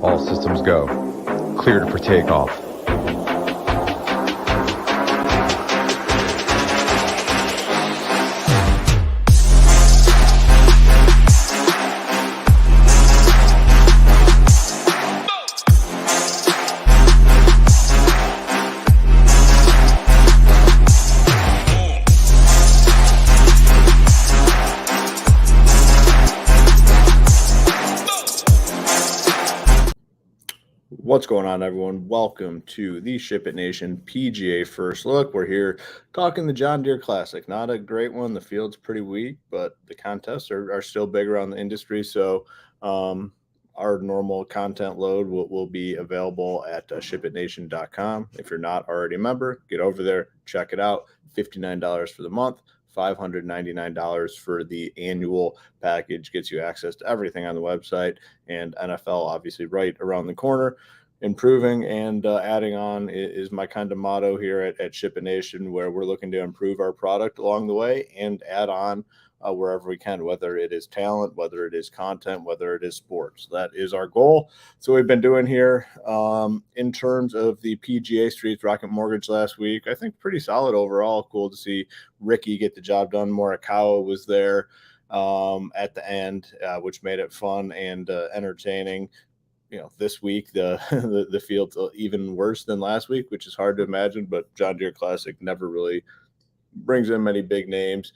All systems go. Cleared for takeoff. What's going on, everyone? Welcome to the SHIPIT Nation PGA First Look. We're here talking the John Deere Classic. Not a great one. The field's pretty weak, but the contests are still big around the industry. So our normal content load will be available at shipitnation.com. If you're not already a member, get over there, check it out. $59 for the month. $599 for the annual package gets you access to everything on the website, and NFL obviously right around the corner. Improving and adding on is my kind of motto here at SHIPIT Nation, where we're looking to improve our product along the way and add on wherever we can, whether it is talent, whether it is content, whether it is sports. That is our goal. So we've been doing here in terms of the PGA Streets Rocket Mortgage last week. I think pretty solid overall. Cool to see Ricky get the job done. Morikawa was there at the end, which made it fun and entertaining. This week the field's even worse than last week, which is hard to imagine, but John Deere Classic never really brings in many big names.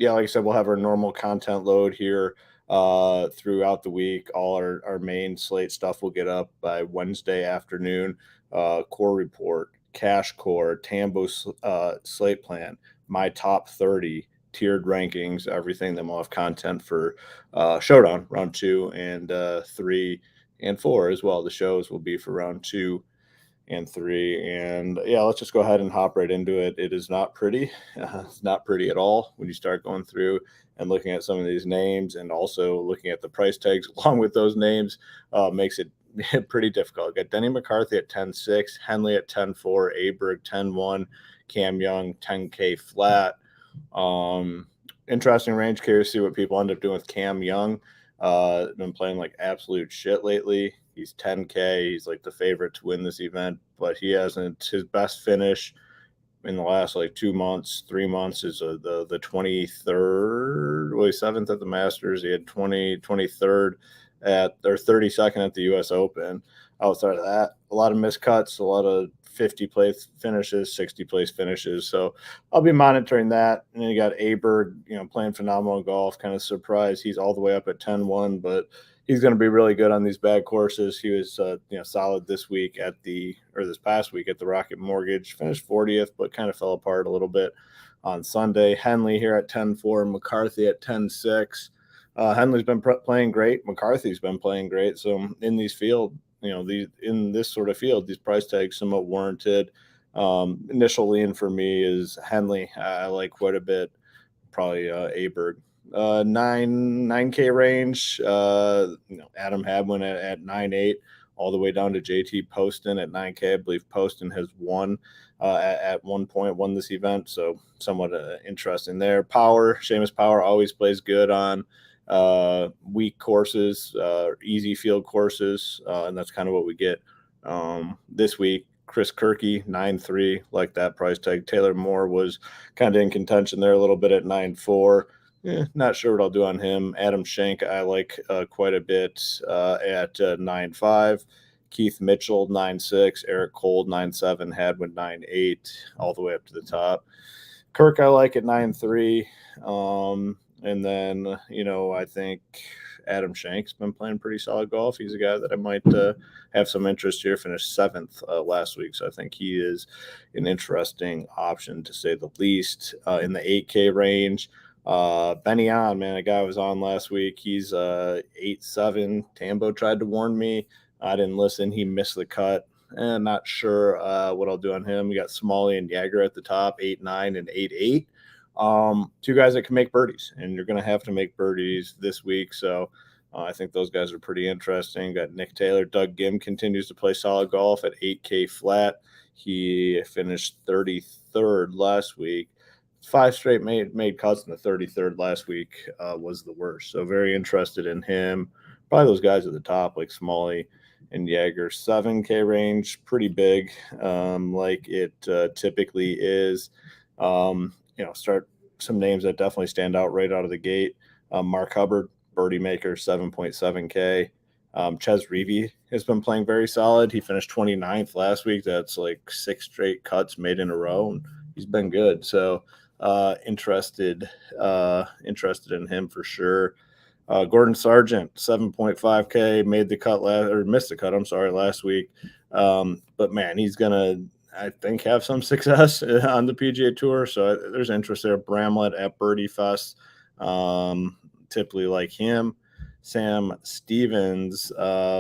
Like I said, we'll have our normal content load here throughout the week. All our main slate stuff will get up by Wednesday afternoon. Core report, cash core, Tambo slate plan, my top 30, tiered rankings, everything. Then we'll have content for Showdown round 2 and 3 and 4 as well. The shows will be for round 2 and 3. And let's just go ahead and hop right into it. It is not pretty. It's not pretty at all when you start going through and looking at some of these names, and also looking at the price tags along with those names makes it pretty difficult. Got Denny McCarthy at 10.6, Henley at 10.4, Aberg 10.1, Cam Young 10K flat. Interesting range. Curious to see what people end up doing with Cam Young. Been playing like absolute shit lately. He's 10K. He's like the favorite to win this event, but he hasn't. His best finish in the last like 2 months, 3 months is the 23rd. Well, he's 7th at the Masters. He had 23rd at, or 32nd at the U.S. Open. Outside of that, a lot of miscuts, a lot of 50 place finishes, 60 place finishes. So I'll be monitoring that. And then you got Aberg, playing phenomenal golf. Kind of surprised he's all the way up at 10-1, but he's going to be really good on these bad courses. He was, solid this past week at the Rocket Mortgage. Finished 40th, but kind of fell apart a little bit on Sunday. Henley here at 10-4, McCarthy at 10-6. Henley's been playing great. McCarthy's been playing great. So in these field, in this sort of field, these price tags somewhat warranted. Initial lean for me is Henley. I like quite a bit. Probably Aberg. 9K range. Adam Hadwin at 9.8, all the way down to JT Poston at 9K. I believe Poston has won at one point, won this event, so somewhat interesting there. Power, Seamus Power always plays good on weak courses, easy field courses, and that's kind of what we get this week. Chris Kirky, 9.3, like that price tag. Taylor Moore was kind of in contention there a little bit at 9.4. Not sure what I'll do on him. Adam Schenk, I like quite a bit at 9.5. Keith Mitchell, 9.6. Eric Cole, 9.7. Hadwin, 9.8, all the way up to the top. Kirk, I like at 9.3. And then, I think Adam Shank's been playing pretty solid golf. He's a guy that I might have some interest here. Finished 7th last week, so I think he is an interesting option, to say the least. In the 8K range, Benny On, man, a guy I was on last week. He's 8.7. Tambo tried to warn me. I didn't listen. He missed the cut. And not sure what I'll do on him. We got Smalley and Jagger at the top, 8.9 and 8.8. Two guys that can make birdies, and you're going to have to make birdies this week. So I think those guys are pretty interesting. Got Nick Taylor. Doug Gim continues to play solid golf at 8K flat. He finished 33rd last week. 5 straight made cuts, and the 33rd last week was the worst. So very interested in him. probably those guys at the top, like Smalley and Jaeger. 7K range, pretty big, like it typically is. Start some names that definitely stand out right out of the gate. Mark Hubbard, birdie maker, 7.7K. Ches Reavie has been playing very solid. He finished 29th last week. That's like 6 straight cuts made in a row, and he's been good. So interested in him for sure. Gordon Sargent, 7.5K, missed the cut, last week. But man, he's gonna, I think, have some success on the PGA Tour. So there's interest there. Bramlett at Birdie Fest, typically like him. Sam Stevens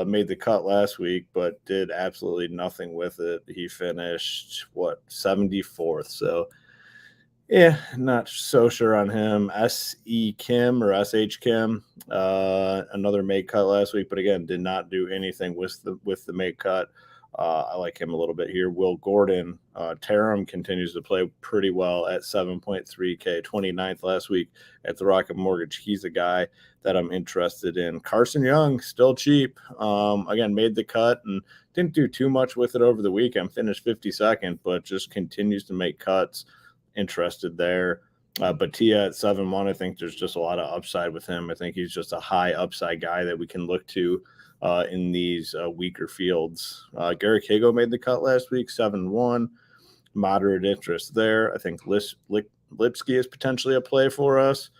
made the cut last week, but did absolutely nothing with it. He finished 74th. So yeah, not so sure on him. S.E. Kim or S.H. Kim, another make cut last week, but again, did not do anything with the make cut. I like him a little bit here. Will Gordon, Tarum continues to play pretty well at 7.3K, 29th last week at the Rocket Mortgage. He's a guy that I'm interested in. Carson Young, still cheap. Again, made the cut and didn't do too much with it over the weekend. Finished 52nd, but just continues to make cuts. Interested there. Batia at 7-1. I think there's just a lot of upside with him. I think he's just a high upside guy that we can look to in these weaker fields. Garrick Higo made the cut last week, 7-1. Moderate interest there. I think Lipsky is potentially a play for us.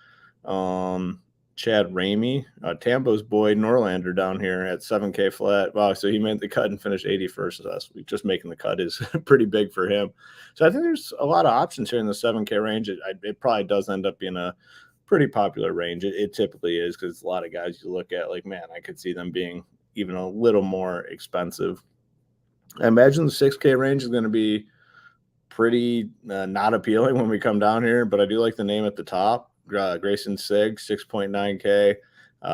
Chad Ramey, Tambo's boy, Norlander down here at 7K flat. Wow, so he made the cut and finished 81st last week. Just making the cut is pretty big for him. So I think there's a lot of options here in the 7K range. It probably does end up being a pretty popular range. It typically is, because a lot of guys you look at, like, man, I could see them being even a little more expensive. I imagine the 6K range is going to be pretty not appealing when we come down here, but I do like the name at the top. Grayson Sigg, 6.9K.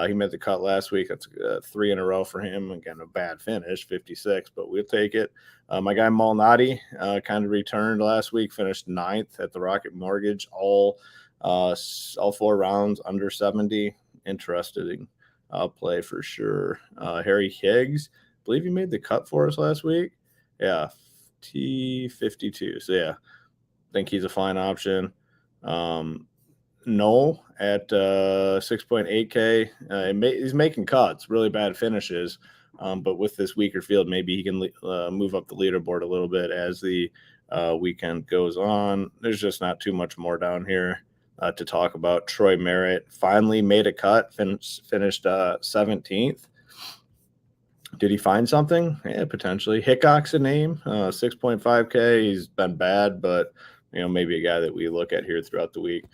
He made the cut last week. That's 3 in a row for him. Again, a bad finish, 56, but we'll take it. My guy Malnati kind of returned last week, finished 9th at the Rocket Mortgage. All 4 rounds under 70. Interesting play for sure. Harry Higgs, I believe he made the cut for us last week. Yeah, T52. So yeah, I think he's a fine option. Noel at 6.8K. He's making cuts, really bad finishes. But with this weaker field, maybe he can move up the leaderboard a little bit as the weekend goes on. There's just not too much more down here to talk about. Troy Merritt finally made a cut, finished 17th. Did he find something? Yeah, potentially. Hickok's a name, 6.5K. He's been bad, but maybe a guy that we look at here throughout the week.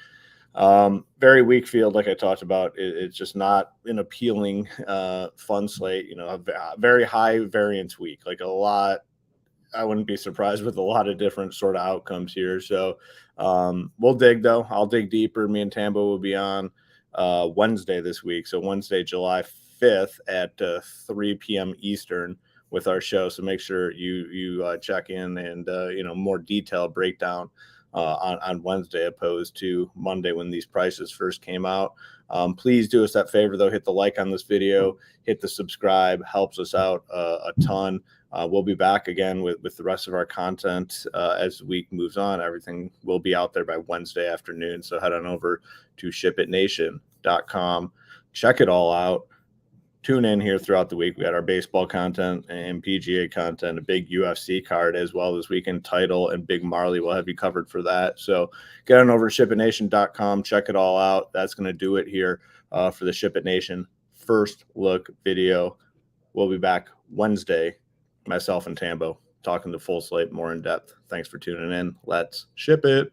Very weak field, like I talked about. It's just not an appealing fun slate. A very high variance week, like a lot. I wouldn't be surprised with a lot of different sort of outcomes here. So we'll dig, though. I'll dig deeper. Me and Tambo will be on Wednesday this week. So Wednesday, July 5th at 3 p.m. Eastern with our show. So make sure you check in and more detailed breakdown on Wednesday opposed to Monday when these prices first came out. Please do us that favor, though. Hit the like on this video, hit the subscribe, helps us out a ton. We'll be back again with the rest of our content as the week moves on. Everything will be out there by Wednesday afternoon. So head on over to SHIPITNation.com. Check it all out. Tune in here throughout the week. We got our baseball content and PGA content, a big UFC card as well this weekend, title, and Big Marley. We'll have you covered for that. So get on over to SHIPITNation.com. Check it all out. That's going to do it here for the Ship It Nation first look video. We'll be back Wednesday, myself and Tambo, talking the full slate more in depth. Thanks for tuning in. Let's ship it.